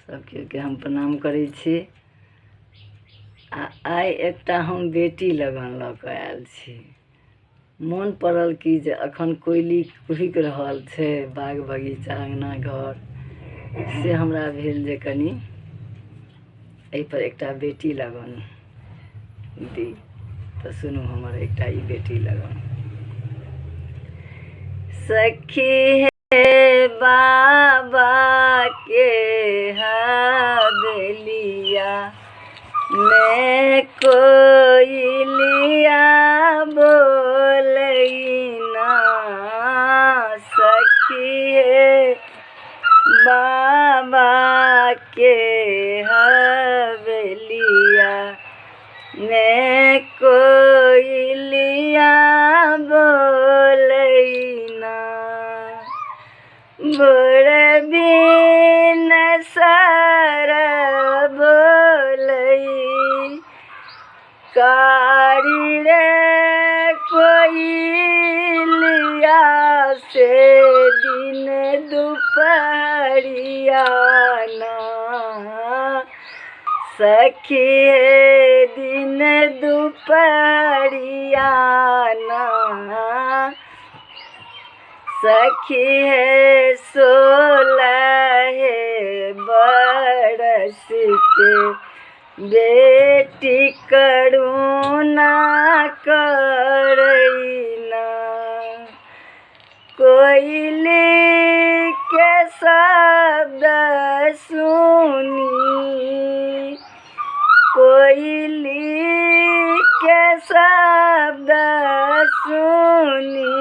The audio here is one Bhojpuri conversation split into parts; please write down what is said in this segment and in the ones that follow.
सबके हम प्रणाम करै छी। आइ एकटा हम बेटी लगन लऽ कऽ आयल छी। मोन पड़ल कि जे अखन कोयली कुहुकि रहल छै, बाग बगीचा अंगना घर, से हमरा भेल जे कनि एहिपर एकटा बेटी लगन दी। तऽ सुनू हमर एकटा ई बेटी लगन। सखी हे बाबा के हवेलिया में कोयलिया बोलैना। सखी हे बाबा के हवेलिया में कोयलिया बोलैना। बड़ बिन सर बोलै कारी रे कोयलिया से दिन दुपहरिया ना। सखी हे दिन दुपहरिया ना। सखी हे 16 बरस के बेटी करुणा करैना। कोयली के शब्द सुनी, कोयली के शब्द सुनी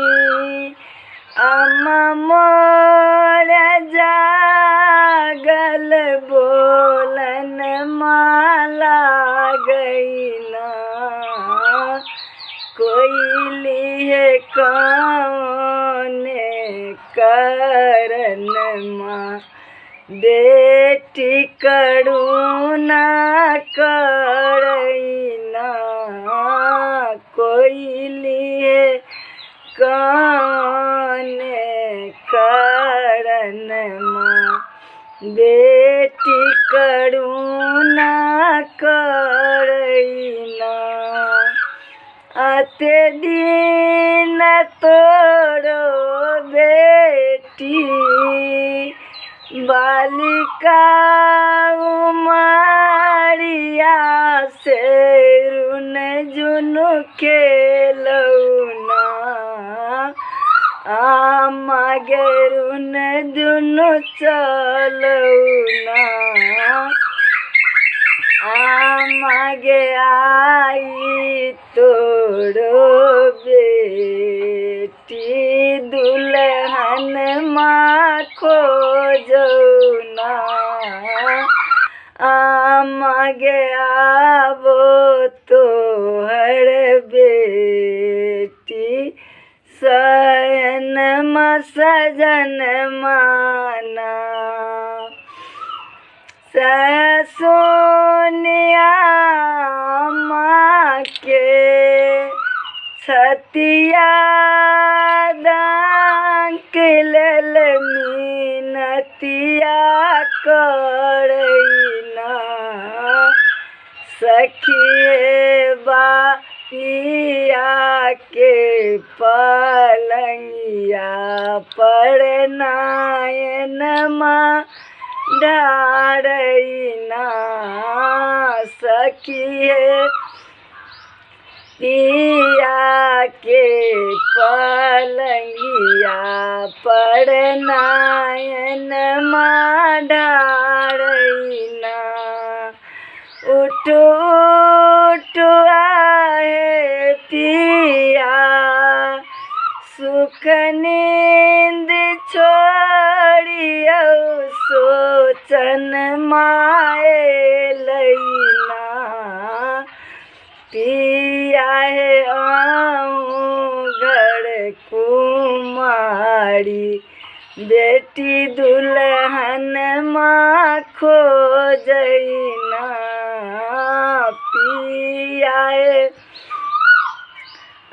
अम्मा मोर जागल बोलन माला गईना। कोयली हे कौने करन माँ बेटी करुणा करैना। कोयली हे कौने करन माँ बेटी करुणा करैना। अते दिन तोरो बेटी बालिका उमरिया से रुन जुन खेलौना। आमा गे रुन जुन चलौना। आमा गे आई तोरो बेटी दुल्हन माँ खोजौना। आमा गे आबो तोहर बेटी शयन माँ सजन माना। ससुनिया माँ के छतिया दांक लेल मिनतिया करैना। सखी हे बापिया के पलंगिया पर नायन माँ ढारैना। सखी हे पिया के पलंगिया पर नायन माँ ढारैना। उठ उठ आहे पिया सुख नींद छोड़ियो सोचन माए लैना। पिया हे आऊँ घर कुमारी बेटी दुल्हन माँ खोजैना। पिया हे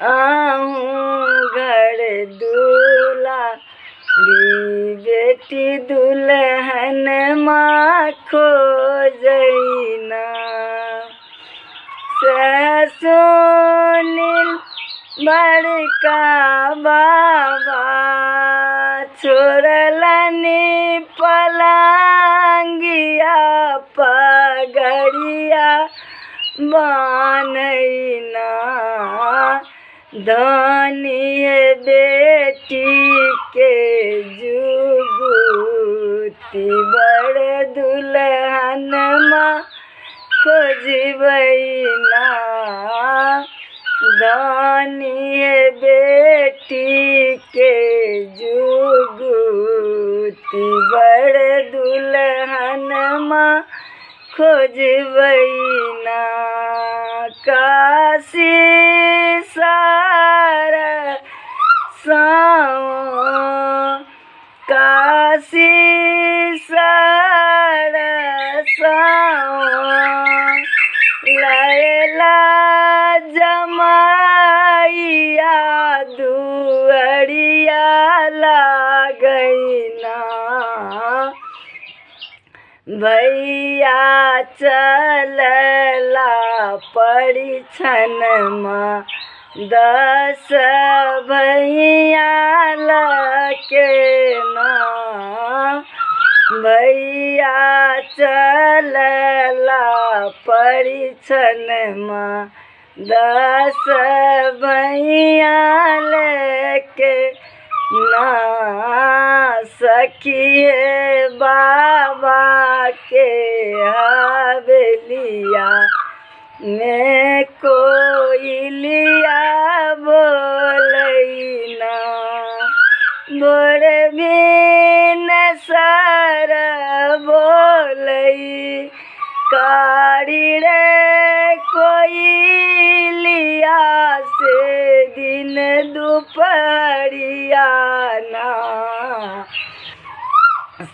आऊँ घर दूल्हा बेटी दुल्हन माँ खोजैना सुनील बड़का बाबा छोड़लनी पलंगिया पगड़िया बनैना धनी बेटी के जुगुती बड़ दुल्हन माँ खोजबैना धनी बेटी के जुगुती बड़ दुल्हन माँ खोजबैना काशी सारा काशी सारा लैला जमाइया दुअरिया लागैना भैया चलला परिछन माँ 10 भैया लके ना भैया चलला परिछन माँ 10 भैया लेके ना सखिए बाबा के हवेलिया में कोयलिया बोलैना बोर बिन सर बोलै कारी रे कोयलिया से दिन दुपहरिया ना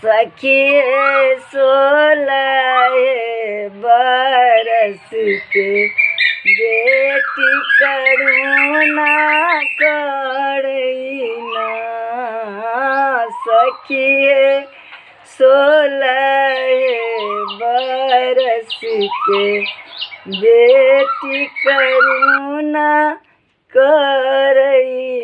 सखिए 16 बरस के बेटी करुणा करैना सखिए 16 बरस के बेटी करुणा करैना।